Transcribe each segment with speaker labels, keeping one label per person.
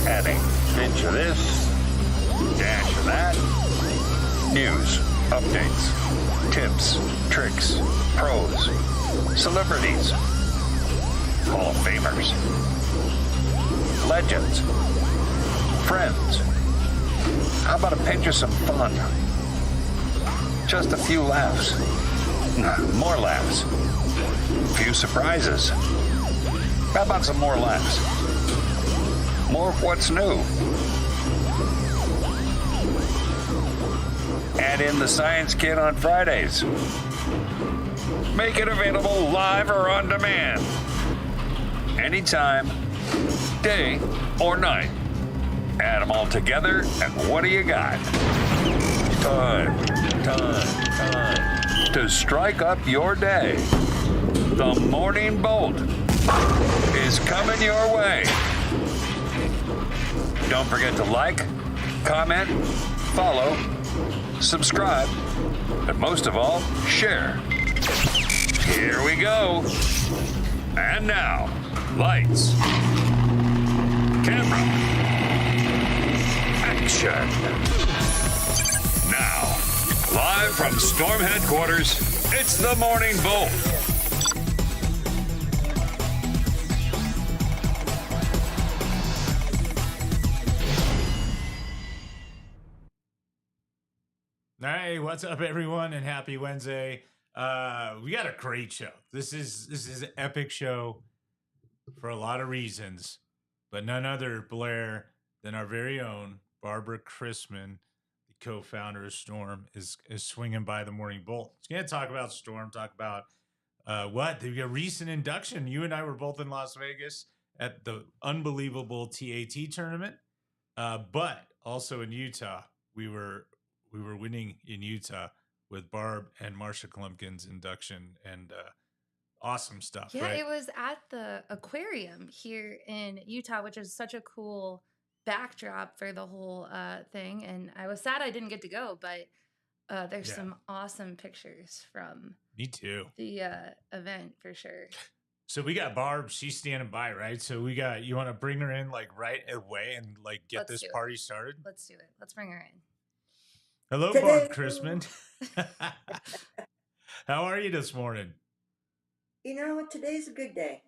Speaker 1: Adding inch of this, dash of that. News, updates, tips, tricks, pros, celebrities, Hall of Famers, legends, friends. How about a pinch of some fun? Just a few laughs. More laughs. Few surprises. How about some more laughs? More of what's new. Add in the Science Kit on Fridays. Make it available live or on demand. Anytime, day or night. Add them all together, and what do you got? Time to strike up your day. The Morning Bolt is coming your way. Don't forget to like, comment, follow, subscribe, and most of all, share. Here we go. And now, lights, camera, action. Now, live from Storm Headquarters, it's the Morning Bolt.
Speaker 2: Hey, what's up, everyone, and happy Wednesday. We got a great show. This is an epic show for a lot of reasons, but none other, Blair, than our very own Barbara Chrisman, the co-founder of Storm, is swinging by the Morning Bolt. She's going to talk about Storm, talk about the recent induction. You and I were both in Las Vegas at the unbelievable TAT tournament, but also in Utah. We were winning in Utah with Barb and Marsha Klumpkin's induction, and awesome stuff.
Speaker 3: Yeah,
Speaker 2: right?
Speaker 3: It was at the aquarium here in Utah, which is such a cool backdrop for the whole thing. And I was sad I didn't get to go, but there's some awesome pictures from
Speaker 2: Me too.
Speaker 3: the event for sure.
Speaker 2: So we got Barb. She's standing by, right? So you want to bring her in like right away and like get
Speaker 3: Let's
Speaker 2: this
Speaker 3: do it.
Speaker 2: party started?
Speaker 3: Let's do it. Let's bring her in.
Speaker 2: Hello, Barb Chrisman. How are you this morning?
Speaker 4: You know what? Today's a good day.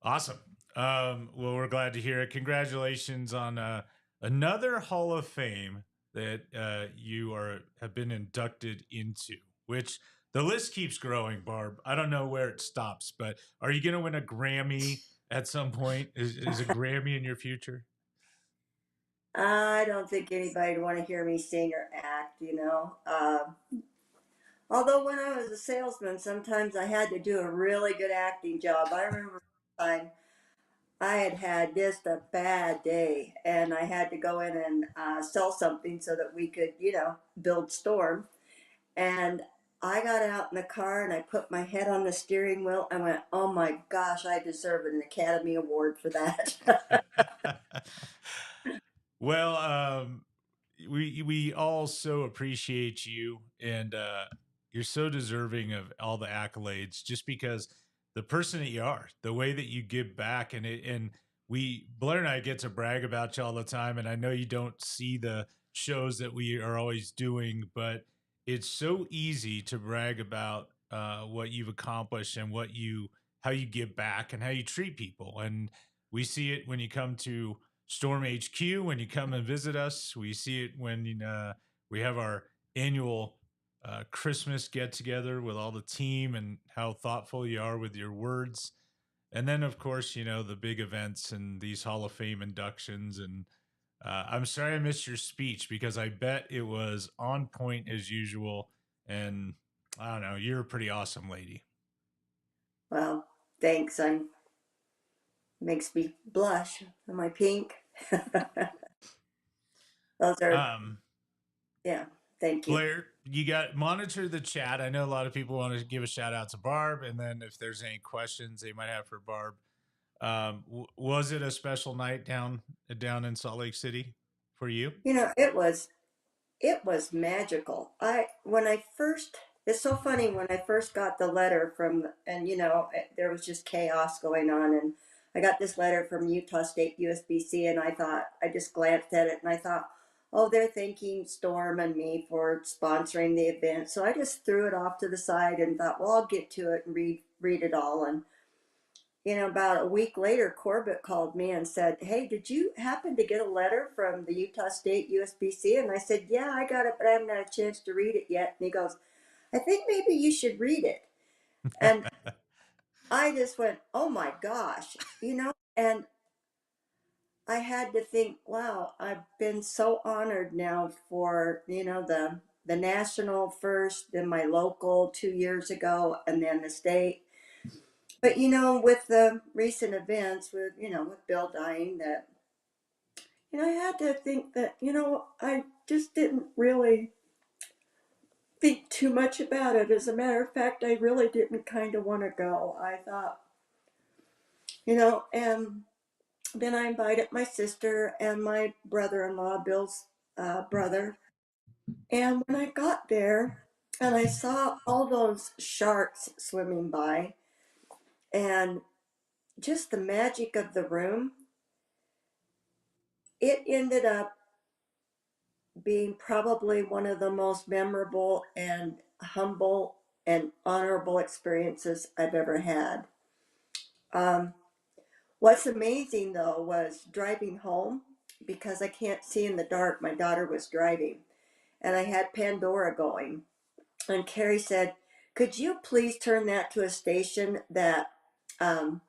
Speaker 2: Awesome. Well, we're glad to hear it. Congratulations on another Hall of Fame that you have been inducted into, which the list keeps growing, Barb. I don't know where it stops, but are you going to win a Grammy at some point? Is a Grammy in your future?
Speaker 4: I don't think anybody would want to hear me sing or act, you know. Although when I was a salesman, sometimes I had to do a really good acting job. I remember one time I had just a bad day, and I had to go in and sell something so that we could, build Storm. And I got out in the car and I put my head on the steering wheel and went, oh my gosh, I deserve an Academy Award for that.
Speaker 2: Well, we all so appreciate you, and you're so deserving of all the accolades just because the person that you are, the way that you give back, and Blair and I get to brag about you all the time, and I know you don't see the shows that we are always doing, but it's so easy to brag about what you've accomplished and how you give back and how you treat people, and we see it when you come to Storm HQ, when you come and visit us. We see it when we have our annual Christmas get together with all the team, and how thoughtful you are with your words. And then, of course, the big events and these Hall of Fame inductions. And I'm sorry I missed your speech because I bet it was on point as usual. And I don't know, you're a pretty awesome lady.
Speaker 4: Well, thanks. Makes me blush. Am I pink? Those are, yeah, thank you.
Speaker 2: Blair, you got monitor the chat. I know a lot of people want to give a shout out to Barb, and then if there's any questions they might have for Barb. Was it a special night down in Salt Lake City for you?
Speaker 4: It was magical. It's so funny when I first got the letter and there was just chaos going on, and I got this letter from Utah State USBC, and I just glanced at it and I thought, oh, they're thanking Storm and me for sponsoring the event. So I just threw it off to the side and thought, well, I'll get to it and read it all. And about a week later, Corbett called me and said, hey, did you happen to get a letter from the Utah State USBC? And I said, yeah, I got it, but I haven't had a chance to read it yet. And he goes, I think maybe you should read it. And I just went, oh my gosh, and I had to think, wow, I've been so honored now for, the national first, then my local 2 years ago, and then the state. But with the recent events with Bill dying, that I had to think that, I just didn't really think too much about it. As a matter of fact, I really didn't kind of want to go. I thought, and then I invited my sister and my brother-in-law, Bill's brother. And when I got there and I saw all those sharks swimming by and just the magic of the room, it ended up being probably one of the most memorable and humble and honorable experiences I've ever had. Um, what's amazing though was driving home, because I can't see in the dark. My daughter was driving and I had Pandora going. And Carrie said, could you please turn that to a station um,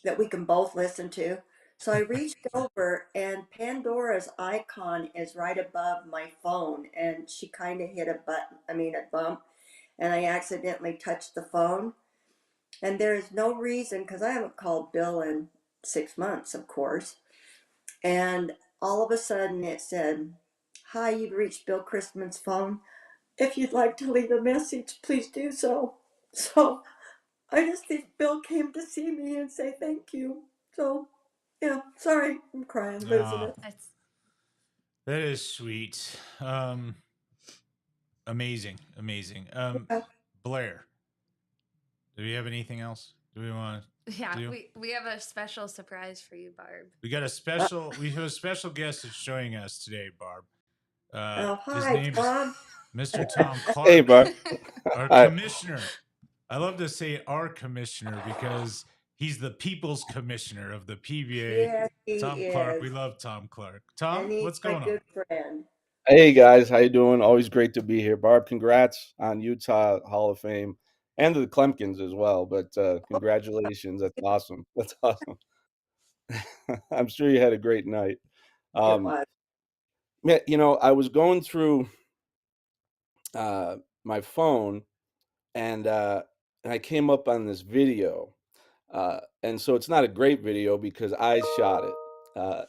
Speaker 4: that we can both listen to? So I reached over and Pandora's icon is right above my phone, and she kind of hit a bump, and I accidentally touched the phone. And there is no reason, because I haven't called Bill in 6 months, of course. And all of a sudden it said, hi, you've reached Bill Chrisman's phone. If you'd like to leave a message, please do so. So I just think Bill came to see me and say thank you. So, yeah, sorry, I'm crying, losing
Speaker 2: Ah,
Speaker 4: it.
Speaker 3: That's
Speaker 2: that is sweet. Amazing, amazing.
Speaker 4: Yeah.
Speaker 2: Blair, do we have anything else? Do we want to
Speaker 3: yeah.
Speaker 2: do?
Speaker 3: We have a special surprise for you, Barb.
Speaker 2: We got a special. We have a special guest that's joining us today, Barb.
Speaker 4: Oh,
Speaker 2: His
Speaker 4: hi,
Speaker 2: name's
Speaker 4: Tom.
Speaker 2: Mr. Tom
Speaker 5: Hey,
Speaker 2: Clark,
Speaker 5: Barb.
Speaker 2: our
Speaker 5: Hi.
Speaker 2: commissioner. I love to say our commissioner because he's the people's commissioner of the PBA.
Speaker 4: Yes,
Speaker 2: Tom
Speaker 4: he
Speaker 2: Clark.
Speaker 4: is.
Speaker 2: We love Tom Clark.
Speaker 4: And
Speaker 2: Tom,
Speaker 4: he's
Speaker 2: what's
Speaker 4: my
Speaker 2: going on?
Speaker 4: good friend.
Speaker 5: Hey, guys. How you doing? Always great to be here. Barb, congrats on Utah Hall of Fame and to the Clemkins as well. But congratulations. That's awesome. That's awesome. I'm sure you had a great night.
Speaker 4: It
Speaker 5: Um,
Speaker 4: was.
Speaker 5: man, I was going through my phone and I came up on this video. And so it's not a great video because I shot it. Uh,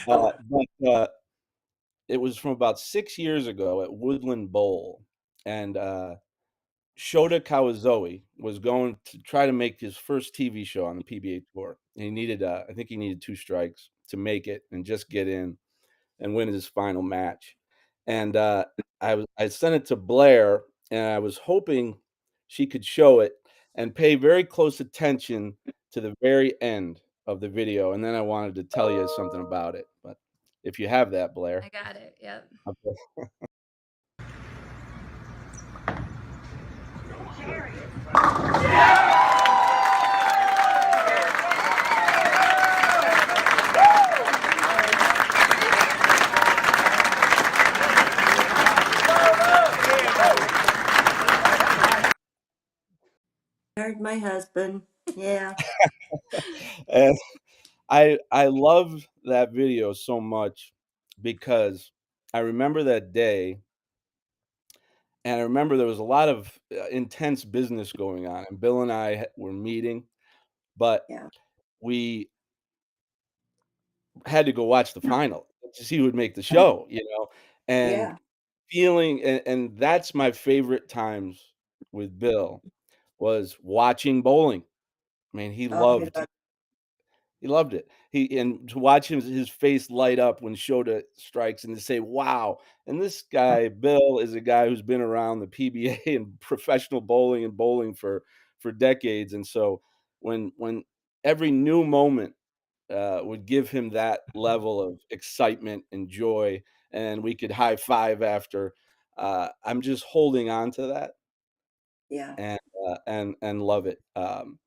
Speaker 4: Oh,
Speaker 5: and,
Speaker 4: oh,
Speaker 5: but it was from about 6 years ago at Woodland Bowl, and, Shota Kawazoe was going to try to make his first TV show on the PBA tour. And he needed, I think he needed 2 strikes to make it and just get in and win his final match. And, I sent it to Blair, and I was hoping she could show it and pay very close attention to the very end of the video, and then I wanted to tell you something about it, but if you have that, Blair.
Speaker 3: I got it. Yep.
Speaker 5: Okay.
Speaker 4: married my husband. Yeah.
Speaker 5: And I love that video so much because I remember that day, and I remember there was a lot of, intense business going on, and Bill and I were meeting, but
Speaker 4: Yeah.
Speaker 5: we had to go watch the final to see who would make the show, and
Speaker 4: Yeah.
Speaker 5: feeling and that's my favorite times with Bill, was watching bowling. I mean,
Speaker 4: Oh, he loved
Speaker 5: he loved it. And to watch his face light up when Shota strikes and to say, "Wow." And this guy, Bill, is a guy who's been around the PBA and professional bowling and bowling for decades, and so when every new moment would give him that level of excitement and joy, and we could high five after. I'm just holding on to that
Speaker 4: Yeah.
Speaker 5: and love it. Um,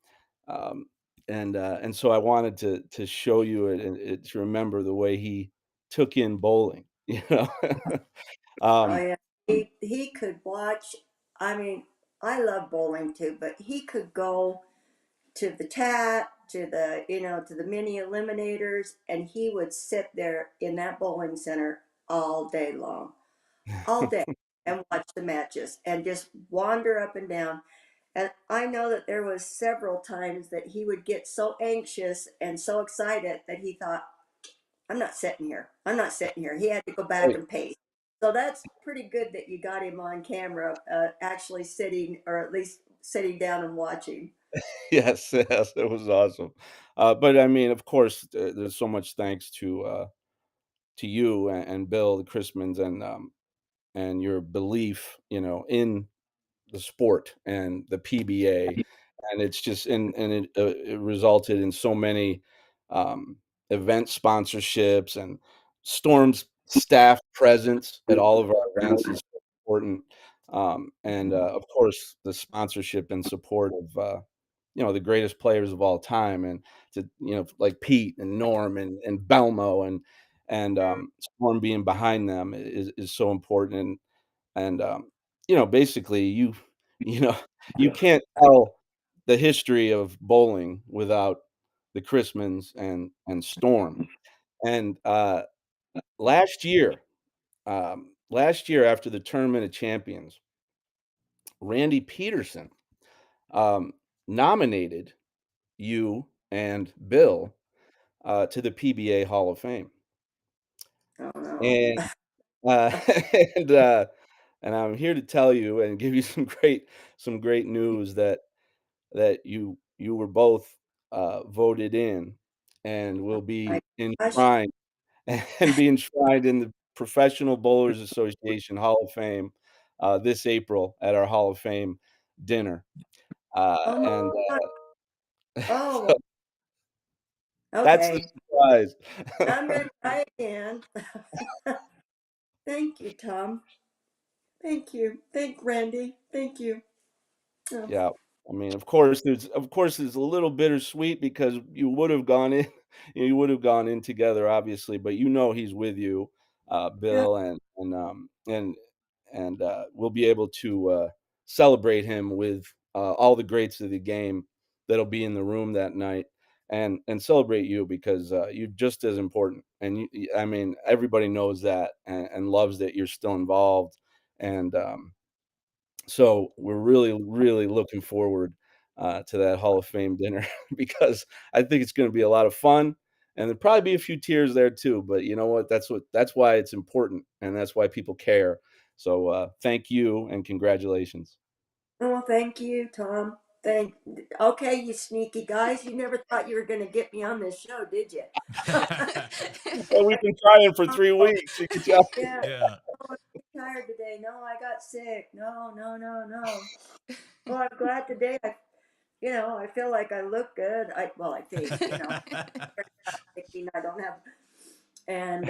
Speaker 5: and so I wanted to show you it and to remember the way he took in bowling. You know,
Speaker 4: Oh
Speaker 5: um,
Speaker 4: yeah. He could watch. I mean, I love bowling too, but he could go to the to the to the mini eliminators, and he would sit there in that bowling center all day long, all day, and watch the matches and just wander up and down. And I know that there was several times that he would get so anxious and so excited that he thought, I'm not sitting here. I'm not sitting here. He had to go back
Speaker 5: right.
Speaker 4: and pace. So that's pretty good that you got him on camera, actually sitting, or at least sitting down and watching.
Speaker 5: Yes, yes, it was awesome. But I mean, of course, there's so much thanks to you and Bill, the Chrismans, and your belief, in the sport and the PBA, and it's just and it resulted in so many um, event sponsorships and Storm's staff presence at all of our events is so important, and of course the sponsorship and support of the greatest players of all time, and like Pete and Norm and Belmo and Storm being behind them is so important, and basically you know, you can't tell the history of bowling without the Chrismans and Storm. And, last year after the Tournament of Champions, Randy Peterson, um, nominated you and Bill, to the PBA Hall of Fame.
Speaker 4: Oh no.
Speaker 5: And, uh, and, uh, and I'm here to tell you and give you some great news that you were both, voted in and will
Speaker 4: My
Speaker 5: be
Speaker 4: gosh.
Speaker 5: enshrined and be enshrined in the Professional Bowlers Association Hall of Fame, this April at our Hall of Fame dinner.
Speaker 4: Oh
Speaker 5: And,
Speaker 4: my.
Speaker 5: so
Speaker 4: Oh,
Speaker 5: that's the
Speaker 4: okay.
Speaker 5: surprise.
Speaker 4: I'm gonna try again. Thank you, Tom. Thank you. Thank Randy. Thank you. Oh,
Speaker 5: Yeah. I mean, of course, it's a little bittersweet because you would have gone in you would have gone in together, obviously, but he's with you,
Speaker 4: yeah.
Speaker 5: Bill, and we'll be able to, celebrate him with, all the greats of the game that'll be in the room that night, and celebrate you because, you're just as important, and I mean, everybody knows that and loves that you're still involved, and, so we're really, really looking forward to that Hall of Fame dinner because I think it's going to be a lot of fun, and there'll probably be a few tears there too. But you know what? That's why it's important, and that's why people care. So thank you and congratulations.
Speaker 4: Oh, thank you, Tom. Thank. Okay, you sneaky guys. You never thought you were gonna get me on this show, did you?
Speaker 5: Well, we've been trying for 3 weeks. You can tell.
Speaker 4: Yeah.
Speaker 2: Yeah.
Speaker 4: Oh, I'm tired today. No, I got sick. No, no, no, no. Well, I'm glad today. I feel like I look good. I think, I don't have, and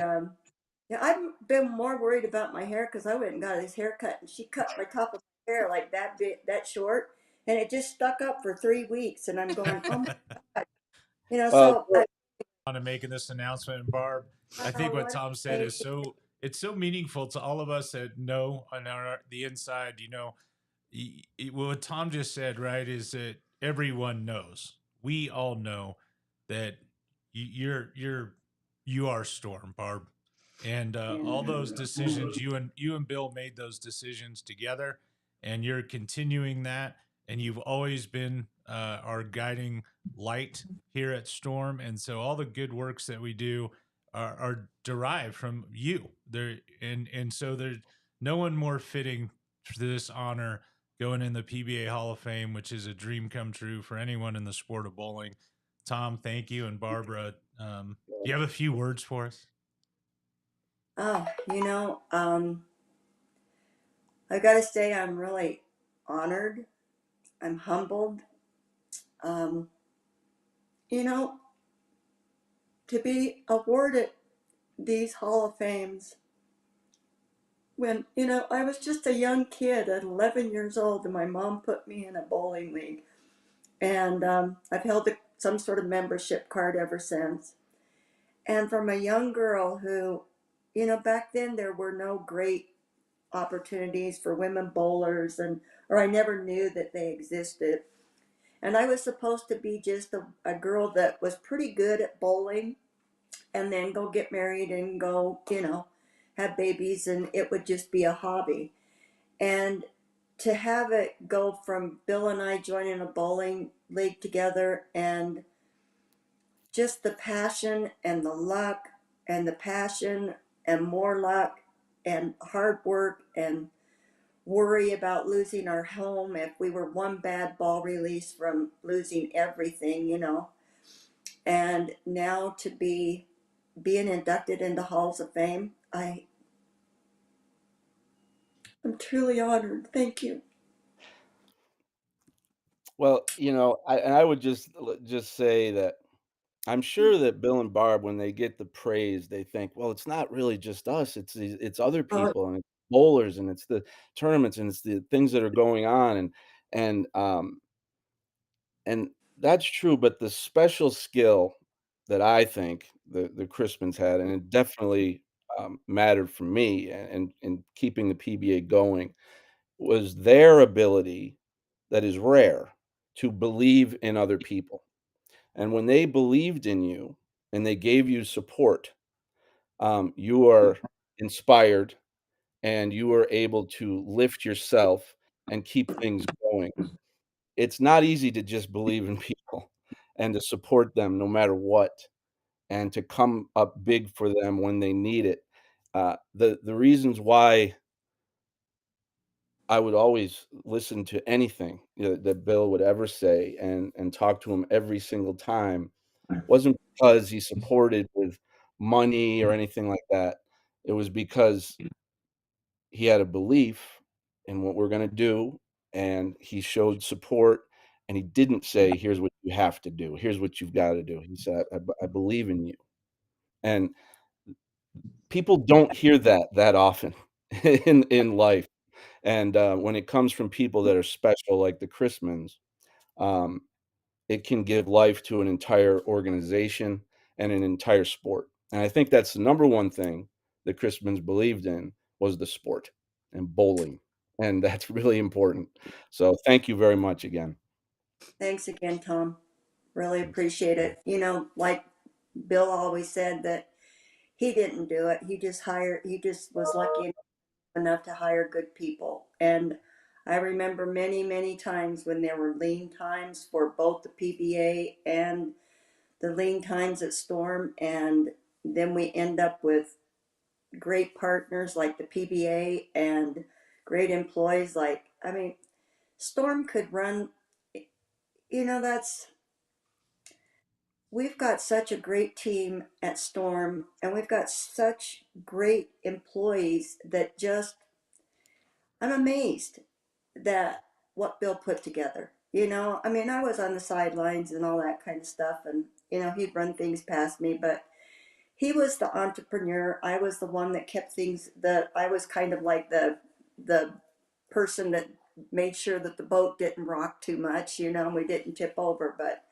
Speaker 4: yeah, I've been more worried about my hair because I went and got this haircut, and she cut my top of my hair like that bit, that short, and it just stuck up for 3 weeks, and I'm going, oh my god,
Speaker 5: Well,
Speaker 4: so
Speaker 5: good.
Speaker 2: On to making this announcement, and Barb, I think what
Speaker 4: what
Speaker 2: Tom said
Speaker 4: a
Speaker 2: is it's so meaningful to all of us that know on the inside, what Tom just said, right, is that everyone knows. We all know that you are Storm, Barb, and all those decisions you and Bill made those decisions together, and you're continuing that, and you've always been our guiding light here at Storm, and so all the good works that we do are derived from you. And so there's no one more fitting for this honor going in the PBA Hall of Fame, which is a dream come true for anyone in the sport of bowling. Tom, thank you, and Barbara, do you have a few words for us?
Speaker 4: oh, I gotta say I'm really honored. I'm humbled. Um, you know, to be awarded these Hall of Fames when, I was just a young kid at 11 years old and my mom put me in a bowling league. And I've held some sort of membership card ever since. And from a young girl who, back then there were no great opportunities for women bowlers, or I never knew that they existed. And I was supposed to be just a girl that was pretty good at bowling and then go get married and go, have babies, and it would just be a hobby. And to have it go from Bill and I joining a bowling league together, and just the passion and the luck and the passion and more luck and hard work and worry about losing our home if we were one bad ball release from losing everything, and now to be being inducted into halls of fame, I'm truly honored. Thank you.
Speaker 5: Well, I would just say that I'm sure that Bill and Barb, when they get the praise, they think, well, it's not really just us; it's other
Speaker 4: Oh,
Speaker 5: people, and it's bowlers, and it's the tournaments, and it's the things that are going on, and um, and that's true. But the special skill that I think the Crispins had, and it definitely mattered for me, and keeping the PBA going, was their ability that is rare to believe in other people. And when they believed in you and they gave you support, you are inspired and you are able to lift yourself and keep things going. It's not easy to just believe in people and to support them no matter what, and to come up big for them when they need it. The reasons why I would always listen to anything, that Bill would ever say, and talk to him every single time, wasn't because he supported with money or anything like that. It was because he had a belief in what we're gonna do, and he showed support, and he didn't say, "Here's what you have to do. Here's what you've gotta do." He said, I believe in you." And people don't hear that often in life, and, when it comes from people that are special like the Chrismans, um, it can give life to an entire organization and an entire sport. And I think that's the number one thing that Crispins believed in, was the sport and bowling. And that's really important. So thank you very much again.
Speaker 4: thanks again, Tom. Really appreciate it. Like Bill always said, that he didn't do it. He just was lucky enough to hire good people. And I remember many, many times when there were lean times for both the PBA and the lean times at Storm. And then we end up with great partners like the PBA and great employees. Storm could run, that's, we've got such a great team at Storm, and we've got such great employees that just, I'm amazed that what Bill put together. I was on the sidelines and all that kind of stuff, and he'd run things past me, but he was the entrepreneur. I was the one that kept things. That I was kind of like the person that made sure that the boat didn't rock too much, and we didn't tip over. But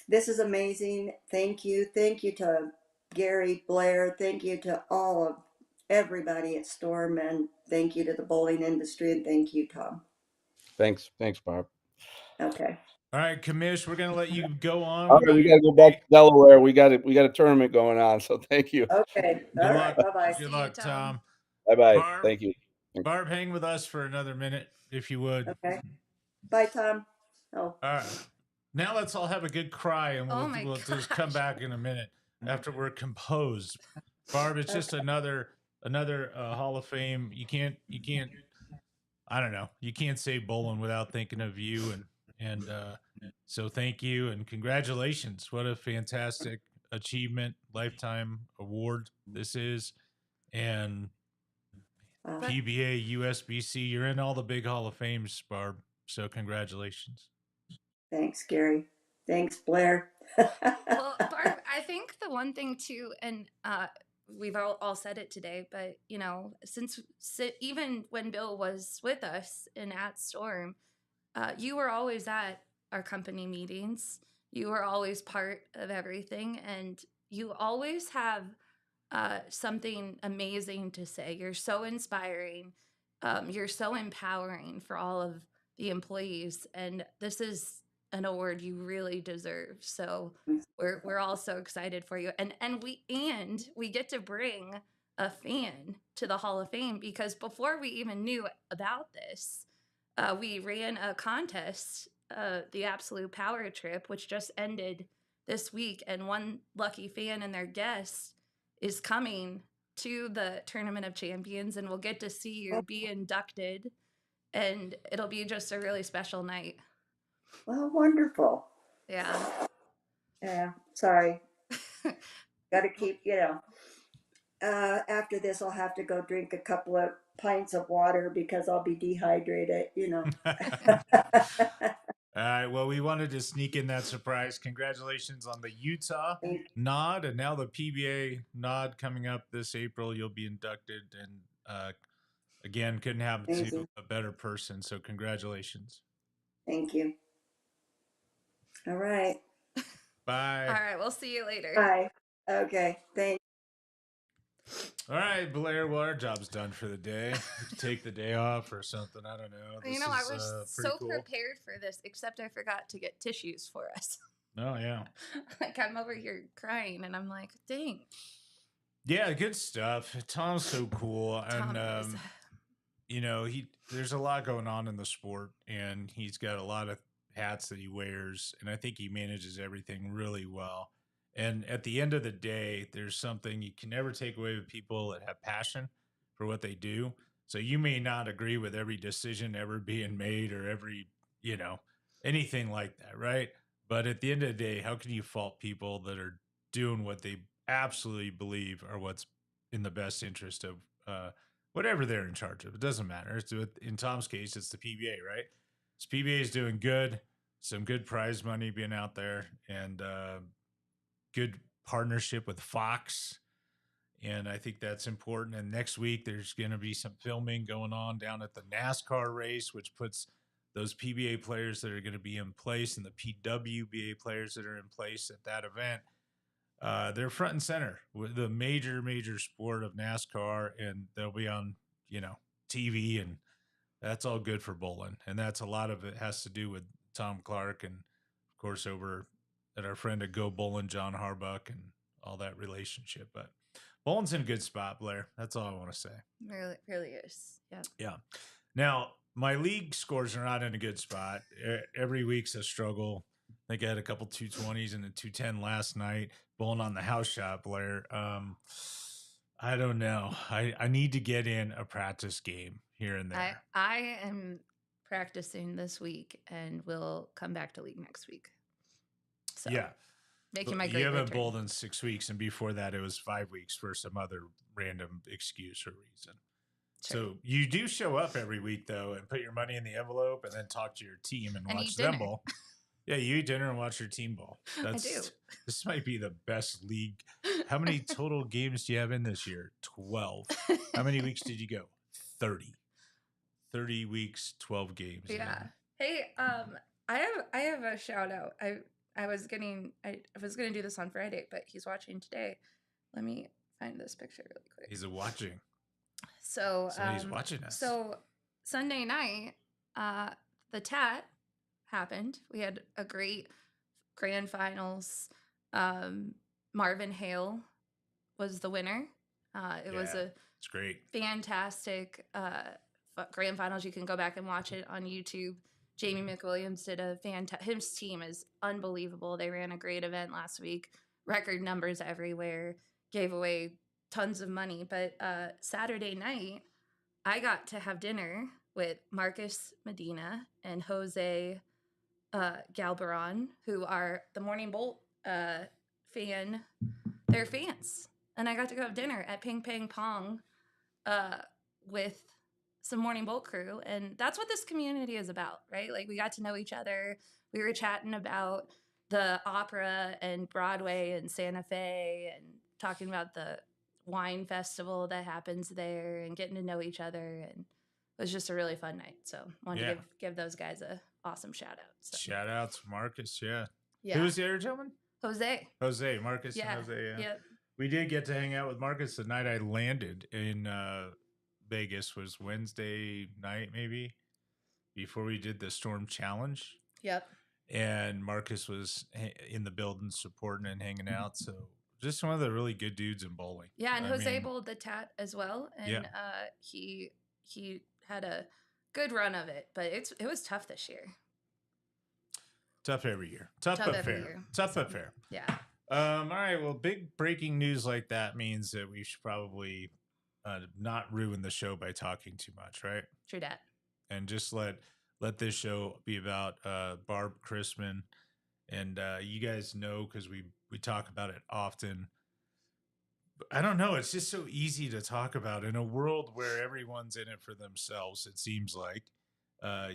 Speaker 4: this is amazing. Thank you to Gary, Blair. Thank you to all of everybody at Storm, and thank you to the bowling industry, and thank you, Tom.
Speaker 5: Thanks, Barb.
Speaker 4: Okay.
Speaker 2: All right, Commish, we're gonna let you go on.
Speaker 5: All
Speaker 2: We
Speaker 5: right,
Speaker 2: know
Speaker 5: we
Speaker 2: you're
Speaker 5: gotta go back to Delaware. We got a tournament going on, so thank you.
Speaker 4: Okay.
Speaker 2: good
Speaker 4: All
Speaker 2: luck.
Speaker 4: right. Bye bye.
Speaker 2: Good
Speaker 3: See you,
Speaker 2: luck,
Speaker 3: Tom.
Speaker 2: Tom.
Speaker 5: Bye bye.
Speaker 2: Barb,
Speaker 5: Thank you. Thanks.
Speaker 2: Barb, hang with us for another minute, if you would.
Speaker 4: Okay. Bye, Tom. Oh.
Speaker 2: All right. Now let's all have a good cry, and
Speaker 3: Oh
Speaker 2: we'll
Speaker 3: my
Speaker 2: we'll just come
Speaker 3: gosh.
Speaker 2: back in a minute after we're composed. Barb, it's just
Speaker 4: Okay.
Speaker 2: another Hall of Fame. You can't. I don't know. You can't say bowling without thinking of you, and so thank you and congratulations. What a fantastic achievement, lifetime award this is, and
Speaker 3: But
Speaker 2: PBA, USBC. You're in all the big Hall of Fames, Barb. So congratulations.
Speaker 4: Thanks, Gary. Thanks, Blair.
Speaker 3: Well, Barb, I think the one thing too, and we've all said it today, but you know, even when Bill was with us and at Storm, you were always at our company meetings. You were always part of everything, and you always have something amazing to say. You're so inspiring. You're so empowering for all of the employees, and this is an award you really deserve. So we're all so excited for you, and we get to bring a fan to the Hall of Fame because before we even knew about this, we ran a contest, the Absolute Power Trip, which just ended this week, and one lucky fan and their guest is coming to the Tournament of Champions, and we'll get to see you be inducted, and it'll be just a really special night.
Speaker 4: Well, wonderful.
Speaker 3: Yeah.
Speaker 4: Yeah, sorry. Got to keep, after this, I'll have to go drink a couple of pints of water because I'll be dehydrated,
Speaker 2: All right. Well, we wanted to sneak in that surprise. Congratulations on the Utah nod, and now the PBA nod coming up this April. You'll be inducted, and again, couldn't happen to a better person. So, congratulations.
Speaker 4: Thank you. All right.
Speaker 2: Bye.
Speaker 3: All right. We'll see you later.
Speaker 4: Bye. Okay. Thanks.
Speaker 2: All right, Blair. Well, our job's done for the day. We can take the day off or something. I don't know.
Speaker 3: I was so prepared for this, except I forgot to get tissues for us.
Speaker 2: Oh, yeah.
Speaker 3: Like, I'm over here crying, and I'm like, dang.
Speaker 2: Yeah, good stuff. Tom's so cool.
Speaker 3: Tom
Speaker 2: And,
Speaker 3: is.
Speaker 2: there's a lot going on in the sport, and he's got a lot of hats that he wears, and I think he manages everything really well. And at the end of the day, there's something you can never take away with people that have passion for what they do. So you may not agree with every decision ever being made or anything like that, right? But at the end of the day, how can you fault people that are doing what they absolutely believe are what's in the best interest of whatever they're in charge of? It doesn't matter. In Tom's case, it's the PBA, right? So PBA is doing good, some good prize money being out there, and good partnership with Fox. And I think that's important. And next week, there's going to be some filming going on down at the NASCAR race, which puts those PBA players that are going to be in place and the PWBA players that are in place at that event. They're front and center with the major sport of NASCAR, and they'll be on, TV, and that's all good for bowling. And that's a lot of it has to do with Tom Clark and, of course, over at our friend at Go Bowling, John Harbuck, and all that relationship. But bowling's in a good spot, Blair. That's all I want to say.
Speaker 3: Really is. Yeah.
Speaker 2: Yeah. Now, my league scores are not in a good spot. Every week's a struggle. I think I had a couple 220s and a 210 last night bowling on the house shot, Blair. I don't know. I need to get in a practice game here and there.
Speaker 3: I am practicing this week and we'll come back to league next week. So
Speaker 2: yeah.
Speaker 3: Making my great
Speaker 2: You haven't
Speaker 3: return.
Speaker 2: bowled in 6 weeks, and before that it was 5 weeks for some other random excuse or reason. Sure. So you do show up every week though and put your money in the envelope and then talk to your team and watch them bowl. Yeah, you eat dinner and watch your team bowl.
Speaker 3: I do.
Speaker 2: This might be the best league. How many total games do you have in this year? 12. How many weeks did you go? 30. 30 weeks, 12 games.
Speaker 3: Yeah. Hey, I have a shout out. I was gonna do this on Friday, but he's watching today. Let me find this picture really quick.
Speaker 2: He's watching.
Speaker 3: So
Speaker 2: he's watching us.
Speaker 3: So Sunday night, the TAT happened. We had a great grand finals. Marvin Hale was the winner. It's
Speaker 2: great.
Speaker 3: Fantastic grand finals. You can go back and watch it on YouTube. Jamie McWilliams did his team is unbelievable. They ran a great event last week. Record numbers everywhere. Gave away tons of money. But Saturday night, I got to have dinner with Marcus Medina and Jose Galberon, who are the Morning Bolt fan. They're fans. And I got to go have dinner at Ping Pang Pong with some Morning Bolt crew. And that's what this community is about, right? Like, we got to know each other. We were chatting about the opera and Broadway and Santa Fe and talking about the wine festival that happens there and getting to know each other. And it was just a really fun night. So wanted to give those guys a awesome shout out. So.
Speaker 2: Shout out to Marcus. Yeah.
Speaker 3: Yeah.
Speaker 2: Who was the other gentleman?
Speaker 3: Jose.
Speaker 2: Marcus and Jose. Yeah.
Speaker 3: Yep.
Speaker 2: We did get to hang out with Marcus the night I landed in Vegas. Was Wednesday night, maybe, before we did the Storm Challenge.
Speaker 3: Yep.
Speaker 2: And Marcus was in the building supporting and hanging out. So just one of the really good dudes in bowling.
Speaker 3: Yeah, and Jose bowled the tat as well. And he had a good run of it, but it was tough this year.
Speaker 2: Tough every year. Tough but fair. Tough but fair.
Speaker 3: Yeah.
Speaker 2: All right. Well, big breaking news like that means that we should probably not ruin the show by talking too much, right?
Speaker 3: True that. And
Speaker 2: just let this show be about Barb Chrisman. And you guys know, because we talk about it often. I don't know. It's just so easy to talk about in a world where everyone's in it for themselves. It seems like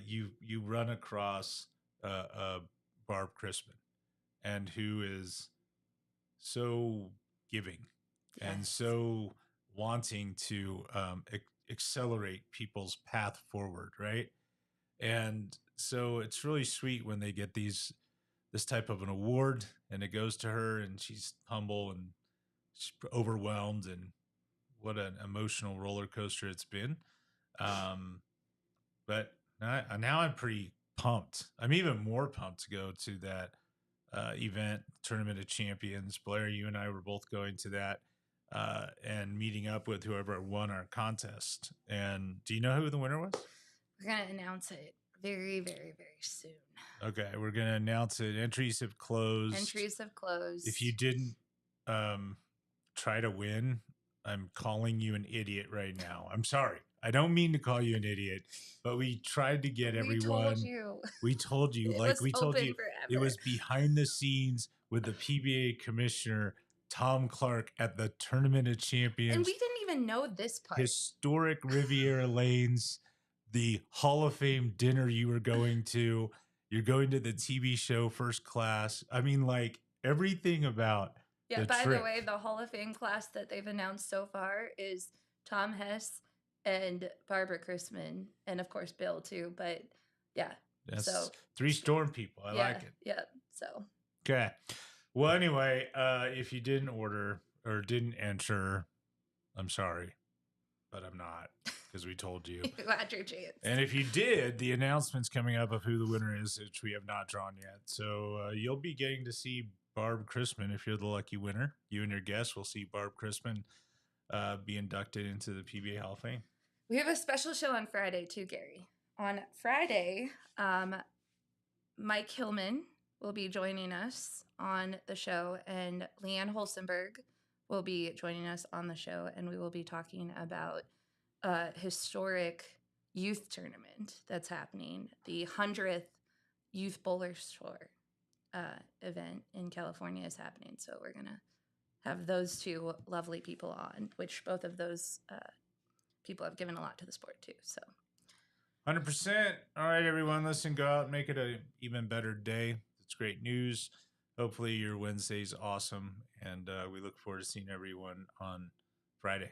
Speaker 2: you run across Barb Chrisman, and who is so giving and so wanting to accelerate people's path forward, right? And so it's really sweet when they get this type of an award, and it goes to her, and she's humble and she's overwhelmed, and what an emotional roller coaster it's been. But now I'm pretty pumped. I'm even more pumped to go to that event, Tournament of Champions. Blair, you and I were both going to that and meeting up with whoever won our contest. And do you know who the winner was?
Speaker 3: We're going to announce it very, very, very soon.
Speaker 2: Okay, we're going to announce it. Entries have closed. If you didn't try to win, I'm calling you an idiot right now. I'm sorry. I don't mean to call you an idiot, but we tried to get everyone. We told you. It was behind the scenes with the PBA commissioner, Tom Clark, at the Tournament of Champions.
Speaker 3: And we didn't even know this part.
Speaker 2: Historic Riviera Lanes, the Hall of Fame dinner you were going to. You're going to the TV show First Class. I mean, like, everything about the
Speaker 3: by
Speaker 2: trip.
Speaker 3: the way, the Hall of Fame class that they've announced so far is Tom Hess and Barbara Chrisman, and of course Bill too. But yeah,
Speaker 2: that's 3 Storm people. I like it.
Speaker 3: Yeah. So
Speaker 2: okay. Well, anyway, if you didn't order or didn't enter, I'm sorry, but I'm not, because we told you.
Speaker 3: You had your chance.
Speaker 2: And if you did, the announcement's coming up of who the winner is, which we have not drawn yet. So you'll be getting to see Barb Chrisman if you're the lucky winner. You and your guests will see Barb Chrisman be inducted into the PBA Hall of Fame.
Speaker 3: We have a special show on Friday too, Gary. On Friday, Mike Hillman will be joining us on the show, and Leanne Holsenberg will be joining us on the show, and we will be talking about a historic youth tournament that's happening, the 100th Youth Bowlers Tour event in California is happening. So we're going to have those 2 lovely people on, which both of those people have given a lot to the sport too. So
Speaker 2: 100%. All right, everyone, listen, go out and make it an even better day. It's great news. Hopefully your Wednesday's awesome, and we look forward to seeing everyone on Friday.